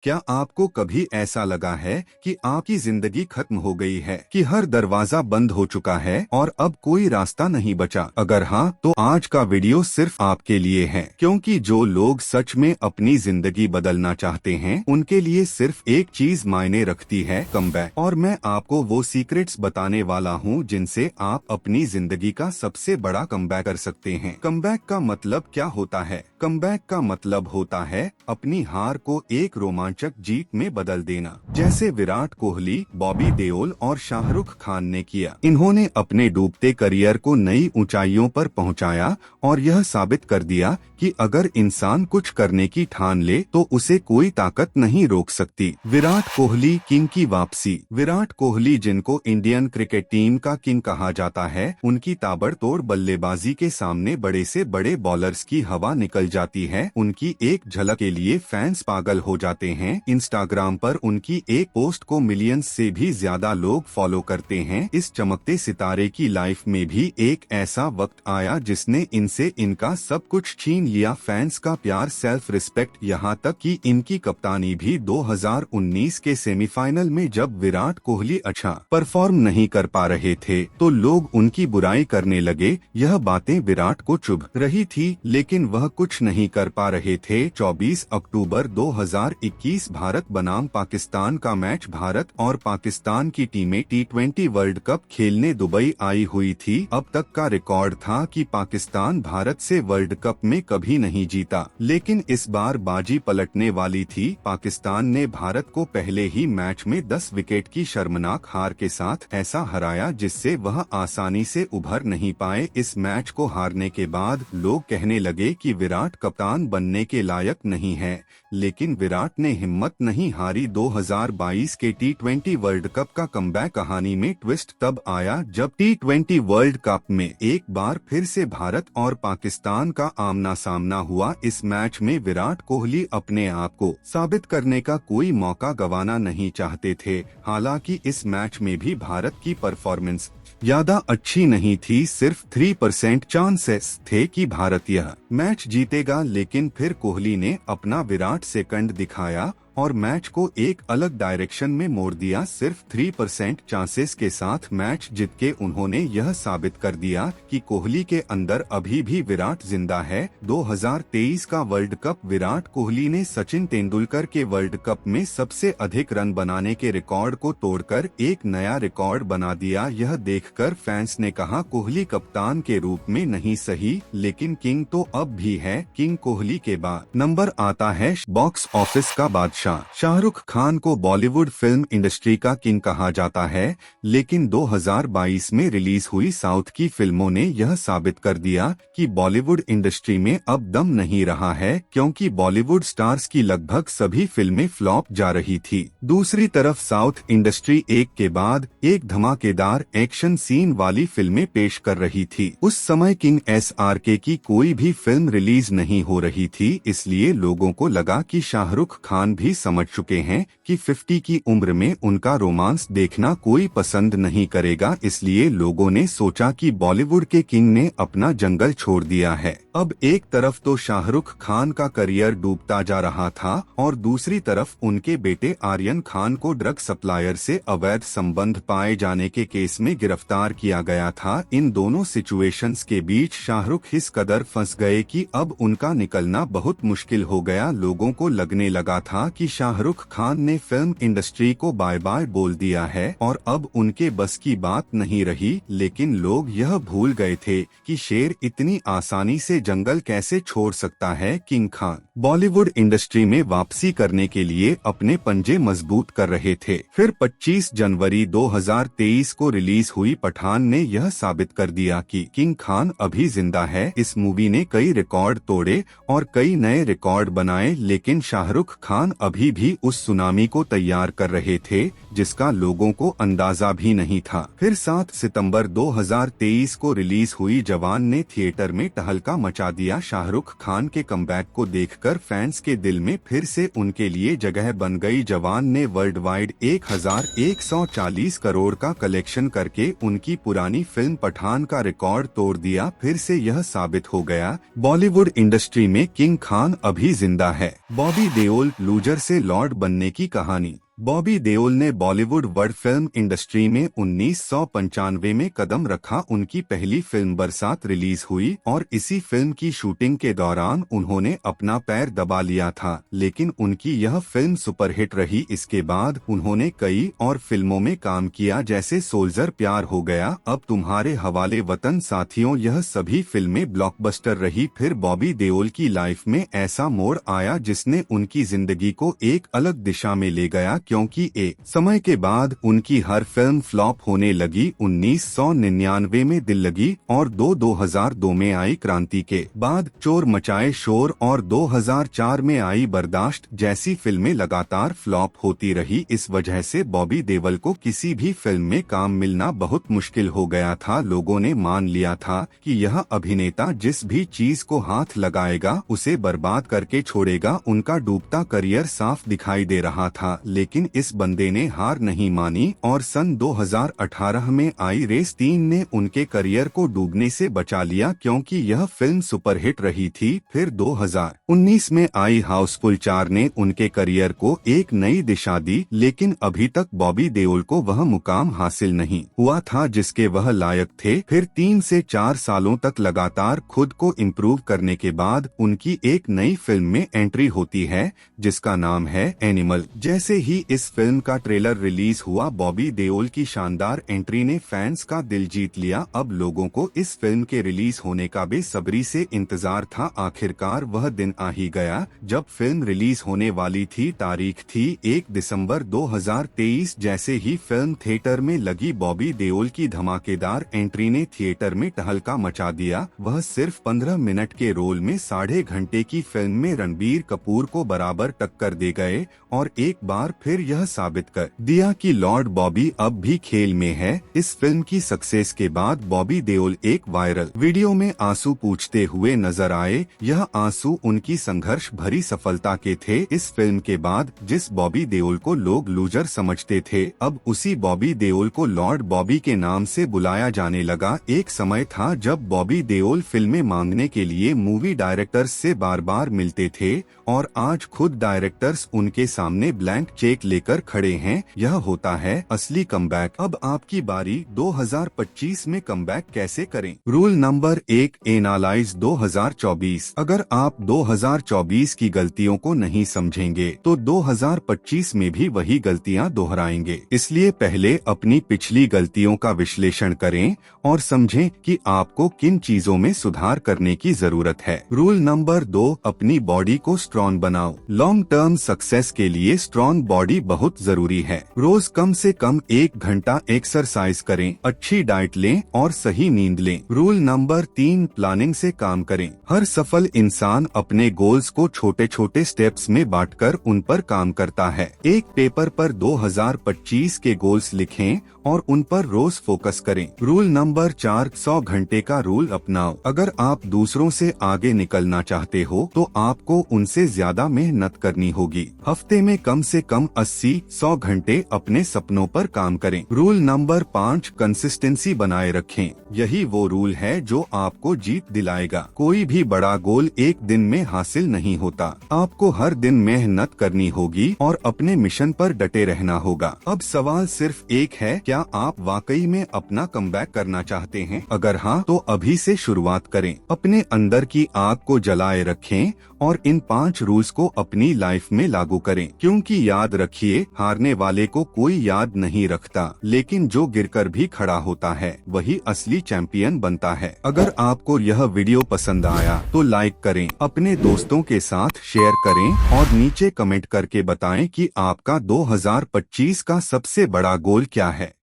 क्या आपको कभी ऐसा लगा है कि आपकी जिंदगी खत्म हो गई है, कि हर दरवाजा बंद हो चुका है और अब कोई रास्ता नहीं बचा? अगर हाँ, तो आज का वीडियो सिर्फ आपके लिए है, क्योंकि जो लोग सच में अपनी जिंदगी बदलना चाहते हैं उनके लिए सिर्फ एक चीज मायने रखती है, कमबैक। और मैं आपको वो सीक्रेट्स बताने वाला हूँ जिनसे आप अपनी जिंदगी का सबसे बड़ा कमबैक कर सकते हैं। कमबैक का मतलब क्या होता है? कमबैक का मतलब होता है अपनी हार को एक रोमांचक जीत में बदल देना, जैसे विराट कोहली, बॉबी देओल और शाहरुख खान ने किया। इन्होंने अपने डूबते करियर को नई ऊंचाइयों पर पहुंचाया और यह साबित कर दिया कि अगर इंसान कुछ करने की ठान ले तो उसे कोई ताकत नहीं रोक सकती। विराट कोहली, किंग की वापसी। विराट कोहली, जिनको इंडियन क्रिकेट टीम का किंग कहा जाता है, उनकी ताबड़तोड़ बल्लेबाजी के सामने बड़े से बड़े बॉलर्स की हवा निकल जाती है। उनकी एक झलक के लिए फैंस पागल हो जाते हैं। इंस्टाग्राम पर उनकी एक पोस्ट को मिलियंस से भी ज्यादा लोग फॉलो करते हैं। इस चमकते सितारे की लाइफ में भी एक ऐसा वक्त आया जिसने इनसे इनका सब कुछ छीन लिया, फैंस का प्यार, सेल्फ रिस्पेक्ट, यहाँ तक कि इनकी कप्तानी भी। 2019 के सेमीफाइनल में जब विराट कोहली अच्छा परफॉर्म नहीं कर पा रहे थे तो लोग उनकी बुराई करने लगे। यह बातें विराट को चुभ रही थी, लेकिन वह कुछ नहीं कर पा रहे थे। 24 अक्टूबर 2021 भारत बनाम पाकिस्तान का मैच। भारत और पाकिस्तान की टीमें T20 वर्ल्ड कप खेलने दुबई आई हुई थी। अब तक का रिकॉर्ड था कि पाकिस्तान भारत से वर्ल्ड कप में कभी नहीं जीता, लेकिन इस बार बाजी पलटने वाली थी। पाकिस्तान ने भारत को पहले ही मैच में 10 विकेट की शर्मनाक हार के साथ ऐसा हराया जिससे वह आसानी से उभर नहीं पाए। इस मैच को हारने के बाद लोग कहने लगे कि विराट कप्तान बनने के लायक नहीं है, लेकिन विराट ने हिम्मत नहीं हारी। 2022 के T20 वर्ल्ड कप का कमबैक कहानी में ट्विस्ट तब आया जब T20 वर्ल्ड कप में एक बार फिर से भारत और पाकिस्तान का आमना सामना हुआ। इस मैच में विराट कोहली अपने आप को साबित करने का कोई मौका गंवाना नहीं चाहते थे। हालांकि इस मैच में भी भारत की परफॉर्मेंस ज्यादा अच्छी नहीं थी, सिर्फ 3% चांसेस थे कि भारत यह मैच जीतेगा, लेकिन फिर कोहली ने अपना विराट सेकंड दिखाया और मैच को एक अलग डायरेक्शन में मोड़ दिया। सिर्फ 3% चांसेस के साथ मैच जीत के उन्होंने यह साबित कर दिया कि कोहली के अंदर अभी भी विराट जिंदा है। 2023 का वर्ल्ड कप। विराट कोहली ने सचिन तेंदुलकर के वर्ल्ड कप में सबसे अधिक रन बनाने के रिकॉर्ड को तोड़कर एक नया रिकॉर्ड बना दिया। यह देखकर फैंस ने कहा, कोहली कप्तान के रूप में नहीं सही, लेकिन किंग तो अब भी है। किंग कोहली के बाद नंबर आता है बॉक्स ऑफिस का बादशाह। शाहरुख खान को बॉलीवुड फिल्म इंडस्ट्री का किंग कहा जाता है, लेकिन 2022 में रिलीज हुई साउथ की फिल्मों ने यह साबित कर दिया कि बॉलीवुड इंडस्ट्री में अब दम नहीं रहा है, क्योंकि बॉलीवुड स्टार्स की लगभग सभी फिल्में फ्लॉप जा रही थी। दूसरी तरफ साउथ इंडस्ट्री एक के बाद एक धमाकेदार एक्शन सीन वाली फिल्में पेश कर रही थी। उस समय किंग SRK की कोई भी फिल्म रिलीज नहीं हो रही थी, इसलिए लोगों को लगा कि शाहरुख खान भी समझ चुके हैं कि 50 की उम्र में उनका रोमांस देखना कोई पसंद नहीं करेगा। इसलिए लोगों ने सोचा कि बॉलीवुड के किंग ने अपना जंगल छोड़ दिया है। अब एक तरफ तो शाहरुख खान का करियर डूबता जा रहा था और दूसरी तरफ उनके बेटे आर्यन खान को ड्रग सप्लायर से अवैध संबंध पाए जाने के केस में गिरफ्तार किया गया था। इन दोनों सिचुएशंस के बीच शाहरुख इस कदर फंस गए कि अब उनका निकलना बहुत मुश्किल हो गया। लोगों को लगने लगा था कि शाहरुख खान ने फिल्म इंडस्ट्री को बाय बाय बोल दिया है और अब उनके बस की बात नहीं रही, लेकिन लोग यह भूल गए थे कि शेर इतनी आसानी से जंगल कैसे छोड़ सकता है। किंग खान बॉलीवुड इंडस्ट्री में वापसी करने के लिए अपने पंजे मजबूत कर रहे थे। फिर 25 जनवरी 2023 को रिलीज हुई पठान ने यह साबित कर दिया कि किंग खान अभी जिंदा है। इस मूवी ने कई रिकॉर्ड तोड़े और कई नए रिकॉर्ड बनाए, लेकिन शाहरुख खान अभी भी उस सुनामी को तैयार कर रहे थे जिसका लोगों को अंदाजा भी नहीं था। फिर 7 सितंबर 2023 को रिलीज हुई जवान ने थिएटर में तहलका मचा दिया। शाहरुख खान के कमबैक को देखकर फैंस के दिल में फिर से उनके लिए जगह बन गई। जवान ने वर्ल्ड वाइड 1140 करोड़ का कलेक्शन करके उनकी पुरानी फिल्म पठान का रिकॉर्ड तोड़ दिया। फिर से यह साबित हो गया बॉलीवुड इंडस्ट्री में किंग खान अभी जिंदा है। बॉबी देओल लूजर से लॉर्ड बनने की कहानी। बॉबी देओल ने बॉलीवुड वर्ल्ड फिल्म इंडस्ट्री में 1995 में कदम रखा। उनकी पहली फिल्म बरसात रिलीज हुई और इसी फिल्म की शूटिंग के दौरान उन्होंने अपना पैर दबा लिया था, लेकिन उनकी यह फिल्म सुपरहिट रही। इसके बाद उन्होंने कई और फिल्मों में काम किया, जैसे सोल्जर, प्यार हो गया, अब तुम्हारे हवाले, वतन, साथियों, यह सभी फिल्में ब्लॉकबस्टर रही। फिर बॉबी देओल की लाइफ में ऐसा मोड़ आया जिसने उनकी जिंदगी को एक अलग दिशा में ले गया, क्योंकि एक समय के बाद उनकी हर फिल्म फ्लॉप होने लगी। 1999 में दिल लगी और 2002 में आई क्रांति के बाद चोर मचाए शोर और 2004 में आई बर्दाश्त जैसी फिल्में लगातार फ्लॉप होती रही। इस वजह से बॉबी देओल को किसी भी फिल्म में काम मिलना बहुत मुश्किल हो गया था। लोगों ने मान लिया था कि यह अभिनेता जिस भी चीज को हाथ लगाएगा उसे बर्बाद करके छोड़ेगा। उनका डूबता करियर साफ दिखाई दे रहा था, लेकिन इस बंदे ने हार नहीं मानी और सन 2018 में आई रेस 3 ने उनके करियर को डूबने से बचा लिया, क्योंकि यह फिल्म सुपरहिट रही थी। फिर 2019 में आई हाउसफुल 4 ने उनके करियर को एक नई दिशा दी, लेकिन अभी तक बॉबी देओल को वह मुकाम हासिल नहीं हुआ था जिसके वह लायक थे। फिर 3 से 4 सालों तक लगातार खुद को इम्प्रूव करने के बाद उनकी एक नई फिल्म में एंट्री होती है जिसका नाम है एनिमल। जैसे ही इस फिल्म का ट्रेलर रिलीज हुआ, बॉबी देओल की शानदार एंट्री ने फैंस का दिल जीत लिया। अब लोगों को इस फिल्म के रिलीज होने का बेसब्री से इंतजार था। आखिरकार वह दिन आ ही गया जब फिल्म रिलीज होने वाली थी। तारीख थी 1 दिसंबर 2023। जैसे ही फिल्म थिएटर में लगी, बॉबी देओल की धमाकेदार एंट्री ने थिएटर में तहलका मचा दिया। वह सिर्फ 15 मिनट के रोल में 1.5 घंटे की फिल्म में रणबीर कपूर को बराबर टक्कर दे गए और एक बार फिर यह साबित कर दिया कि लॉर्ड बॉबी अब भी खेल में है। इस फिल्म की सक्सेस के बाद बॉबी देओल एक वायरल वीडियो में आंसू पूछते हुए नजर आए। यह आंसू उनकी संघर्ष भरी सफलता के थे। इस फिल्म के बाद जिस बॉबी देओल को लोग लूजर समझते थे, अब उसी बॉबी देओल को लॉर्ड बॉबी के नाम से बुलाया जाने लगा। एक समय था जब बॉबी देओल फिल्में मांगने के लिए मूवी डायरेक्टर्स से बार बार मिलते थे और आज खुद डायरेक्टर्स उनके सामने ब्लैंक चेक लेकर खड़े हैं। यह होता है असली कमबैक। अब आपकी बारी। 2025 में कमबैक कैसे करें? Rule number 1, analyse 2024। अगर आप 2024 की गलतियों को नहीं समझेंगे तो 2025 में भी वही गलतियां दोहराएंगे। इसलिए पहले अपनी पिछली गलतियों का विश्लेषण करें और समझें कि आपको किन चीजों में सुधार करने की जरूरत है। रूल नंबर 2, अपनी बॉडी को स्ट्रॉन्ग बनाओ। लॉन्ग टर्म सक्सेस के लिए स्ट्रॉन्ग बॉडी बहुत जरूरी है। रोज कम से कम 1 घंटा एक्सरसाइज करें, अच्छी डाइट लें और सही नींद लें। रूल नंबर 3, प्लानिंग से काम करें। हर सफल इंसान अपने गोल्स को छोटे छोटे स्टेप्स में बांटकर उन पर काम करता है। एक पेपर पर 2025 के गोल्स लिखें और उन पर रोज फोकस करें। रूल नंबर 4, 100 घंटे का रूल अपनाओ। अगर आप दूसरों से आगे निकलना चाहते हो तो आपको उनसे ज्यादा मेहनत करनी होगी। हफ्ते में कम से कम 80-100 घंटे अपने सपनों पर काम करें। रूल नंबर 5, कंसिस्टेंसी बनाए रखें। यही वो रूल है जो आपको जीत दिलाएगा। कोई भी बड़ा गोल एक दिन में हासिल नहीं होता। आपको हर दिन मेहनत करनी होगी और अपने मिशन पर डटे रहना होगा। अब सवाल सिर्फ एक है, क्या आप वाकई में अपना कमबैक करना चाहते हैं? अगर हाँ, तो अभी से शुरुआत करें। अपने अंदर की आग को जलाए रखें और इन 5 रूल्स को अपनी लाइफ में लागू करें, क्योंकि याद रखिए, हारने वाले को कोई याद नहीं रखता, लेकिन जो गिरकर भी खड़ा होता है वही असली चैंपियन बनता है। अगर आपको यह वीडियो पसंद आया तो लाइक करें, अपने दोस्तों के साथ शेयर करें और नीचे कमेंट करके बताएं कि आपका 2025 का सबसे बड़ा गोल क्या है।